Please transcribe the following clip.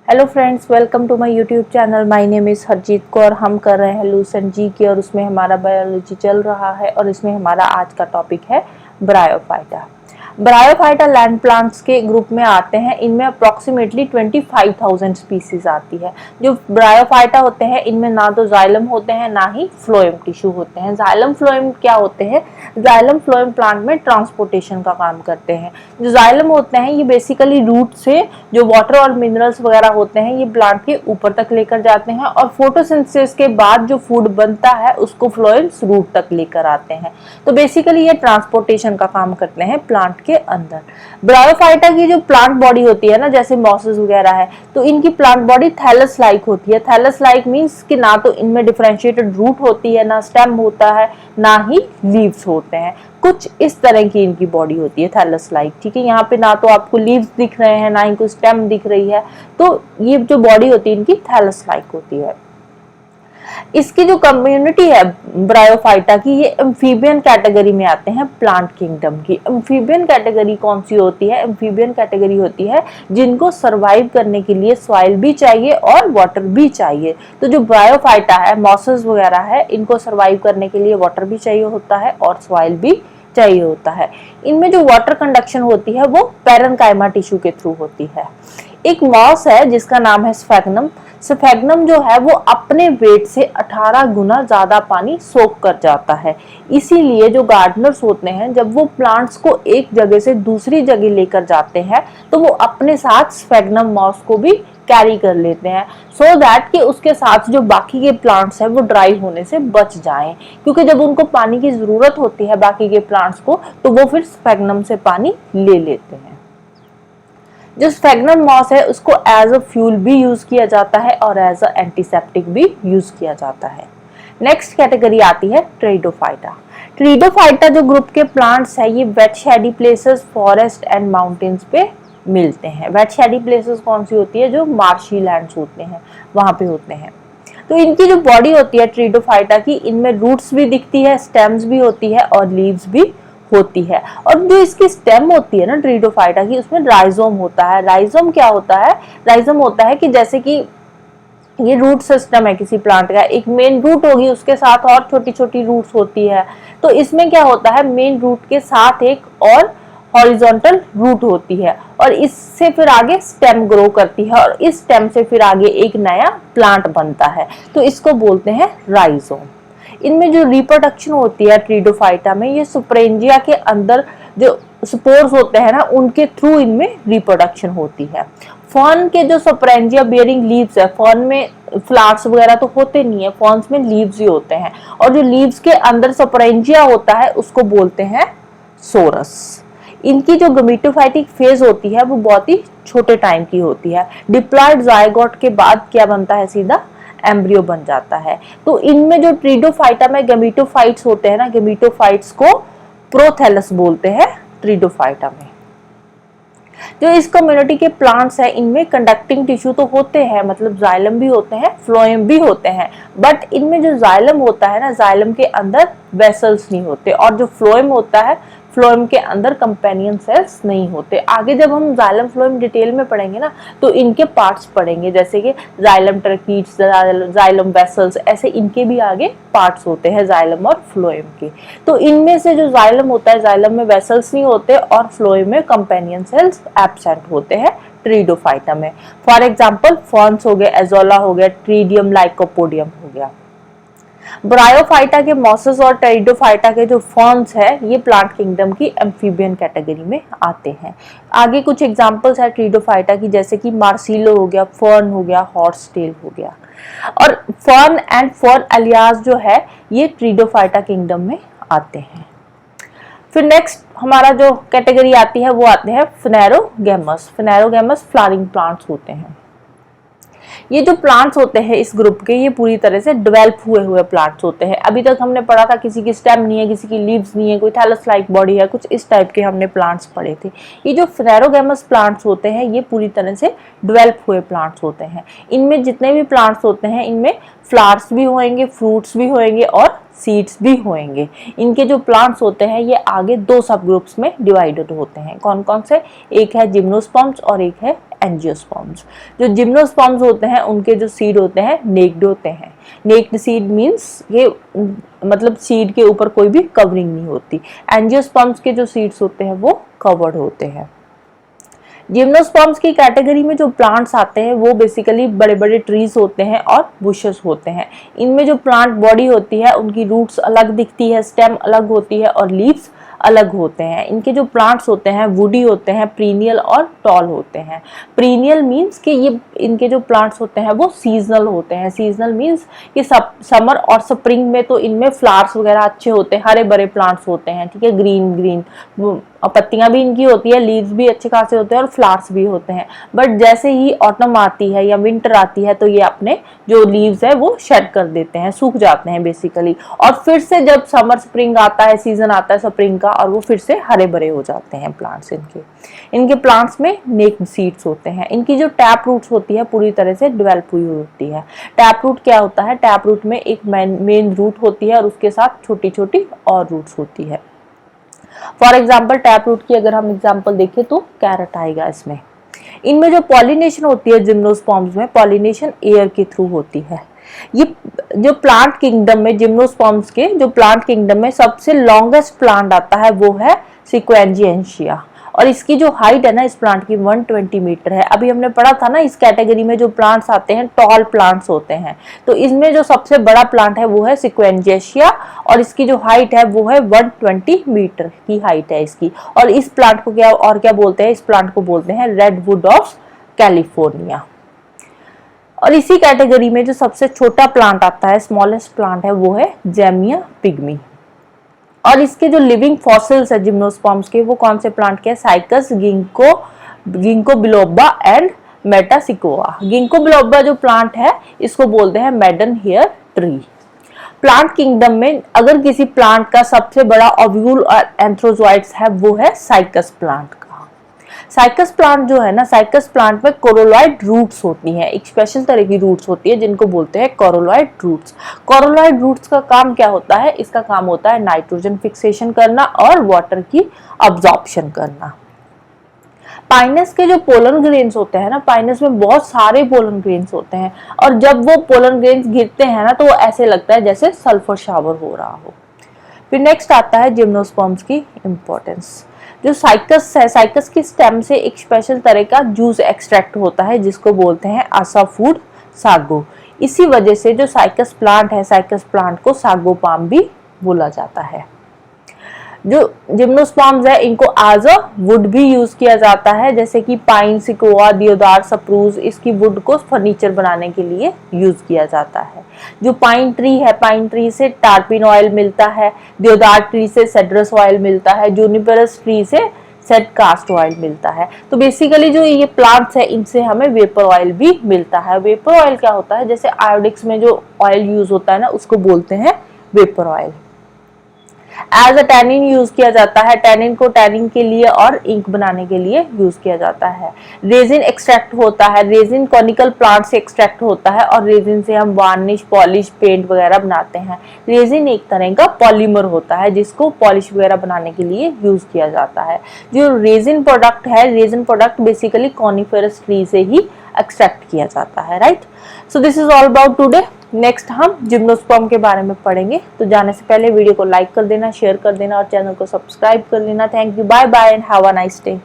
Hello friends, welcome to my YouTube channel. My name is Harjeet Kaur. हम कर रहे हैं लूसेंट जी के और उसमें हमारा बायोलॉजी चल रहा है और इसमें हमारा आज का टॉपिक है ब्रायोफाइटा। ब्रायोफाइटा लैंड प्लांट्स के ग्रुप में आते हैं। इनमें अप्रॉक्सीमेटली 25,000 स्पीसीज आती है। जो ब्रायोफाइटा होते हैं इनमें ना तो जाइलम होते हैं ना ही फ्लोएम टिश्यू होते हैं। जाइलम फ्लोएम क्या होते हैं? जाइलम फ्लोएम प्लांट में ट्रांसपोर्टेशन का काम करते हैं। जो जाइलम होते हैं ये बेसिकली रूट से जो वाटर और मिनरल्स वगैरह होते हैं ये प्लांट के ऊपर तक लेकर जाते हैं और फोटोसिंथेसिस के बाद जो फूड बनता है उसको फ्लोएम्स रूट तक लेकर आते हैं। तो बेसिकली ये ट्रांसपोर्टेशन का काम करते हैं प्लांट के अंदर। ब्रायोफाइटा की जो प्लांट बॉडी होती है ना, जैसे मॉसेस वगैरह है, तो इनकी प्लांट बॉडी थैलस लाइक होती है। थैलस लाइक मींस कि ना तो इनमें डिफरेंशिएटेड रूट होती है, ना स्टेम होता है, ना ही लीव्स होते हैं। कुछ इस तरह की इनकी बॉडी होती है थैलस लाइक। ठीक है, यहाँ पे ना तो आपको लीव्स दिख रहे हैं ना ही कोई स्टेम दिख रही है। तो ये जो बॉडी होती है इनकी थैलस लाइक होती है। इसकी जो कम्युनिटी है ब्रायोफाइटा की, ये एम्फीबियन कैटेगरी में आते हैं प्लांट किंगडम की। एम्फीबियन कैटेगरी कौन सी होती है? एम्फीबियन कैटेगरी होती है जिनको सरवाइव करने के लिए सॉइल भी चाहिए और वाटर भी चाहिए। तो जो ब्रायोफाइटा है, मॉसेस वगैरह है, इनको सरवाइव करने के लिए वाटर भी चाहिए होता है और सॉइल भी चाहिए होता है। इनमें जो वाटर कंडक्शन होती है वो पैरेन्काइमा टिश्यू के थ्रू होती है। एक मॉस है जिसका नाम है स्फेग्नम। स्फेग्नम जो है वो अपने वेट से 18 गुना ज्यादा पानी सोख कर जाता है। इसीलिए जो गार्डनर्स होते हैं जब वो प्लांट्स को एक जगह से दूसरी जगह लेकर जाते हैं तो वो अपने साथ स्फेग्नम मॉस को भी कैरी कर लेते हैं, सो दैट कि उसके साथ जो बाकी के प्लांट्स हैं वो ड्राई होने से बच जाएं। क्योंकि जब उनको पानी की जरूरत होती है बाकी के प्लांट्स को तो वो फिर स्फेग्नम से पानी ले लेते हैं। जो स्फेग्नम मॉस है उसको एज अ फ्यूल भी यूज किया जाता है और एज अ एंटीसेप्टिक भी यूज किया जाता है। नेक्स्ट कैटेगरी आती है ट्रेडोफाइटा। ट्रेडोफाइटा जो ग्रुप के प्लांट्स है ये wet shady places, forest and mountains पे मिलते हैं। वेट शेडी प्लेसेस कौन सी होती है? जो मार्शी लैंड्स होते हैं वहां पे होते हैं। तो इनकी जो बॉडी होती है ट्रेडोफाइटा की, इनमें रूट्स भी दिखती है, स्टेम्स भी होती है और लीव्स भी होती है। और जो इसकी स्टेम होती है ना ट्रेडोफाइटा की, उसमें राइजोम होता है। राइजोम क्या होता है? राइजोम होता है कि जैसे कि ये रूट सिस्टम है किसी प्लांट का, एक मेन रूट होगी उसके साथ और छोटी छोटी रूट्स होती है। तो इसमें क्या होता है, मेन रूट के साथ एक और हॉरिजॉन्टल रूट होती है और इससे फिर आगे स्टेम ग्रो करती है और इस स्टेम से फिर आगे एक नया प्लांट बनता है। तो इसको बोलते हैं राइजोम। इनमें जो रिप्रोडक्शन होती है ट्रीडोफाइटा में, ये सुपरेंजिया के अंदर जो स्पोर्स होते हैं ना उनके थ्रू इनमें रिप्रोडक्शन होती है। फर्न के जो सुपरेंजिया बियरिंग लीव्स है, फर्न में फ्लावर्स वगैरह तो होते नहीं है, फर्न्स में लीव्स ही होते हैं और जो लीव्स के अंदर सुपरेंजिया होता है उसको बोलते हैं सोरस। इनकी जो गमीटोफाइटिक फेज होती है वो बहुत ही छोटे टाइम की होती है। डिप्लॉयड जायगोट के बाद क्या बनता है? सीधा एम्ब्रियो बन जाता है। तो इनमें जो ट्रीडोफाइटा में गमीटोफाइट्स होते हैं ना, गमीटोफाइट्स को प्रोथैलस बोलते हैं ट्रीडोफाइटा में। जो इस कम्युनिटी के प्लांट्स हैं इनमें कंडक्टिंग टिश्यू तो होते हैं, मतलब जाइलम भी होते हैं, फ्लोएम भी होते हैं, बट इनमें जो जाइलम होता है ना, जाइलम के अंदर वेसल्स नहीं होते और जो फ्लोएम होता है, फ्लोएम के अंदर कंपेनियन सेल्स नहीं होते। आगे जब हम जाइलम फ्लोएम डिटेल में पढ़ेंगे ना तो इनके पार्ट्स पढ़ेंगे, जैसे कि जाइलम ट्रकीट्स, जाइलम वेसल्स, ऐसे इनके भी आगे पार्ट्स होते हैं जाइलम और फ्लोएम के। तो इनमें से जो जाइलम होता है, जाइलम में वेसल्स नहीं होते और फ्लोएम में कंपेनियन सेल्स एब्सेंट होते हैं ट्रीडोफाइटा में। फॉर एग्जाम्पल फर्न्स हो गए, एजोला हो गया, ट्रीडियम, लाइकोपोडियम हो गया। ब्रायोफाइटा के मॉसेस और टेरिडोफाइटा के जो फर्न्स है ये प्लांट किंगडम की एम्फीबियन कैटेगरी में आते हैं। आगे कुछ एग्जांपल्स है ट्रीडोफाइटा की, जैसे कि मार्सिलो हो गया, फर्न हो गया, हॉर्स टेल हो गया। और फर्न एंड फर्न एलियास जो है ये ट्रीडोफाइटा किंगडम में आते हैं। फिर नेक्स्ट हमारा जो कैटेगरी आती है वो आते हैं फेनेरोगैमस। फेनेरोगैमस फ्लावरिंग प्लांट्स होते हैं। ये जो प्लांट्स होते हैं इस ग्रुप के, ये पूरी तरह से डेवलप हुए हुए प्लांट्स होते हैं। अभी तक हमने पढ़ा था किसी की स्टेम नहीं है, किसी की लीव्स नहीं है, कोई थैलस लाइक बॉडी है, कुछ इस टाइप के हमने प्लांट्स पढ़े थे। ये जो फेनेरोगैमस प्लांट्स होते हैं ये पूरी तरह से डेवलप हुए प्लांट्स होते हैं। इनमें जितने भी प्लांट्स होते हैं इनमें फ्लावर्स भी होंगे, फ्रूट्स भी होंगे और सीड्स भी होंगे। इनके जो प्लांट्स होते हैं ये आगे दो सब ग्रुप्स में डिवाइडेड होते हैं। कौन कौन से? एक है जिम्नोस्पर्म्स और एक है एंजियोस्पर्म्स। जो जिम्नोस्पर्म्स होते हैं उनके जो सीड होते हैं नेक्ड होते हैं। नेक्ड सीड मीन्स ये मतलब सीड के ऊपर कोई भी कवरिंग नहीं होती। एंजियोस्पर्म्स के जो सीड्स होते हैं वो कवर्ड होते हैं। जिम्नोस्पर्म्स की कैटेगरी में जो प्लांट्स आते हैं वो बेसिकली बड़े बड़े ट्रीज होते हैं और बुशेस होते हैं। इनमें जो प्लांट बॉडी होती है उनकी रूट्स अलग दिखती है, स्टेम अलग होती है और लीव्स अलग होते हैं। इनके जो प्लांट्स होते हैं वुडी होते हैं, पीरियल और टॉल होते हैं। पीरियल मीन्स कि ये इनके जो प्लांट्स होते हैं वो सीजनल होते हैं। सीजनल मीन्स कि समर और स्प्रिंग में तो इनमें फ्लावर्स वगैरह अच्छे होते हैं, हरे भरे प्लांट्स होते हैं, ठीक है, ग्रीन ग्रीन पत्तियां भी इनकी होती है, लीव्स भी अच्छे खासे होते हैं और फ्लावर्स भी होते हैं। बट जैसे ही ऑटम आती है या विंटर आती है तो ये अपने जो लीव्स है वो शेड कर देते हैं, सूख जाते हैं बेसिकली। और फिर से जब समर स्प्रिंग आता है, सीजन आता है स्प्रिंग का, और वो फिर से हरे भरे हो जाते हैं प्लांट्स इनके प्लांट्स में नेक्ड सीड्स होते हैं। इनकी जो टैप रूट्स होती है पूरी तरह से डेवलप हुई होती है। टैप रूट क्या होता है? टैप रूट में एक मेन रूट होती है और उसके साथ छोटी छोटी और रूट्स होती है। फॉर एग्जाम्पल टैप रूट की अगर हम एग्जाम्पल देखें तो कैरेट आएगा इसमें। इनमें जो पॉलिनेशन होती है जिम्नोस्पर्म्स में, पॉलिनेशन एयर के थ्रू होती है। ये जो प्लांट किंगडम में जिम्नोस्पर्म्स के जो प्लांट किंगडम में सबसे लॉन्गेस्ट प्लांट आता है वो है सिक्वेंजिएंशिया, और इसकी जो हाइट है ना इस प्लांट की 120 मीटर है। अभी हमने पढ़ा था ना इस कैटेगरी में जो प्लांट्स आते हैं टॉल प्लांट्स होते हैं, तो इसमें जो सबसे बड़ा प्लांट है वो है सिक्वेंजिएशिया और इसकी जो हाइट है वो है 120 मीटर की हाइट है इसकी। और इस प्लांट को क्या बोलते हैं? इस प्लांट को बोलते हैं रेडवुड ऑफ कैलिफोर्निया। और इसी कैटेगरी में जो सबसे छोटा प्लांट आता है, स्मॉलेस्ट प्लांट है, वो है जेमिया पिग्मी। और इसके जो लिविंग फॉसिल्स है जिम्नोस्पर्म्स के वो कौन से प्लांट के? Cycas, Ginkgo biloba and Metasequoia. Ginkgo biloba जो प्लांट है इसको बोलते हैं maiden hair tree. Plant kingdom में अगर किसी प्लांट का सबसे बड़ा ओव्यूल और एंथ्रोजोइट्स है वो है साइकस प्लांट का। साइकस प्लांट जो है ना, साइकस प्लांट में कोरोलॉइड रूट्स होती हैं, एक स्पेशल तरह की रूट्स होती है जिनको बोलते हैं कोरोलॉइड रूट्स। कोरोलॉइड रूट्स का काम क्या होता है? इसका काम होता है नाइट्रोजन फिक्सेशन करना और वाटर की अब्जॉर्प्शन करना। पाइनस के जो पोलन ग्रेन्स होते हैं ना, पाइनस में बहुत सारे पोलन ग्रेन्स होते हैं और जब वो पोलन ग्रेन्स गिरते हैं ना तो वो ऐसे लगता है जैसे सल्फर शावर हो रहा हो। फिर नेक्स्ट आता है जिम्नोस्पर्म्स की इंपॉर्टेंस। जो साइकस है, साइकस की स्टेम से एक स्पेशल तरह का जूस एक्सट्रैक्ट होता है जिसको बोलते हैं आसा फूड सागो। इसी वजह से जो साइकस प्लांट है, साइकस प्लांट को सागो पाम भी बोला जाता है। जो जिम्नोस्पर्म्स है इनको एज अ वुड भी यूज किया जाता है, जैसे कि पाइन, सिकोआ, देवदार, सप्रूस, इसकी वुड को फर्नीचर बनाने के लिए यूज किया जाता है। जो पाइन ट्री है, पाइन ट्री से टार्पिन ऑयल मिलता है, देवदार ट्री से सेड्रस ऑयल मिलता है, जूनिपरस ट्री से सेड कास्ट ऑयल मिलता है। तो बेसिकली जो ये प्लांट्स है इनसे हमें वेपर ऑयल भी मिलता है। वेपर ऑयल क्या होता है? जैसे आयोडिक्स में जो ऑयल यूज होता है ना उसको बोलते हैं vapour oil. As a tannin use किया जाता है, टैनिन को टैनिंग के लिए और इंक बनाने के लिए यूज किया जाता है। रेजिन एक्सट्रैक्ट होता है, रेजिन कॉनिकल प्लांट से एक्सट्रैक्ट होता है और रेजिन से हम वार्निश, पॉलिश, पेंट वगैरह बनाते हैं। रेजिन एक तरह का पॉलीमर होता है जिसको पॉलिश वगैरह बनाने के लिए यूज किया जाता है। जो रेजिन प्रोडक्ट है, resin product basically coniferous tree से ही एक्सट्रैक्ट किया जाता है, right. So this is all about today. Next हम जिम्नोस्पर्म के बारे में पढ़ेंगे। तो जाने से पहले वीडियो को लाइक कर देना, शेयर कर देना और चैनल को सब्सक्राइब कर लेना। Thank you, bye bye and have a nice day.